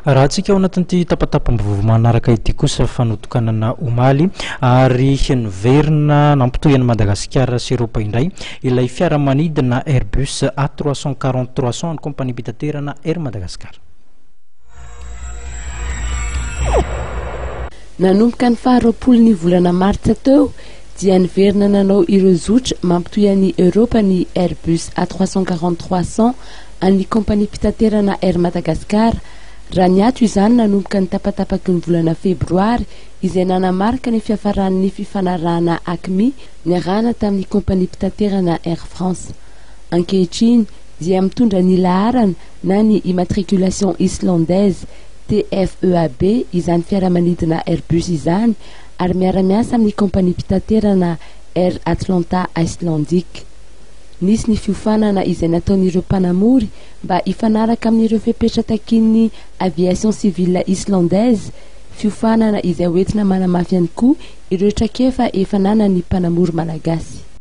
raha antsika ao anatin'ity tapatapam-bovo manaraka ity kosa fanotokanana omaly ary henoverina nampitoy any Madagasikara sy Eropa indray ilay fiaramanidina Airbus A340 300 ny compagnie pitaterana Air Madagasikara. Nanomboka ny faharoapolo ny volana martsa teo dia niverina nanao ireo zotra mampitoy any Eropa ny Airbus A340 300 any compagnie pitaterana Air Madagasikara. Raha ny ato izany nanomboka ny tapatapaky ny volana febroary izay nanamarika ny fiafaran'ny fifanarahana ACMI niarahana tamin'ny compagnie pitaterana Air France. Ankehitriny dia mitondra ny laharana na ny immatriculation islandaise TFEAB izany fiaramanidina Airbus izany ary miara-miasa amin'ny compagnie pitaterana Air Atlanta Icelandic. Nisy ny fiofanana izay nataon'ireo mpanamory mba hifanaraka amin'ireo fepetratakin'ny aviation civile islandaise, fiofanana izay hoentina manamafy ihany koa ireo traikefa efa nanan'ny mpanamory malagasy.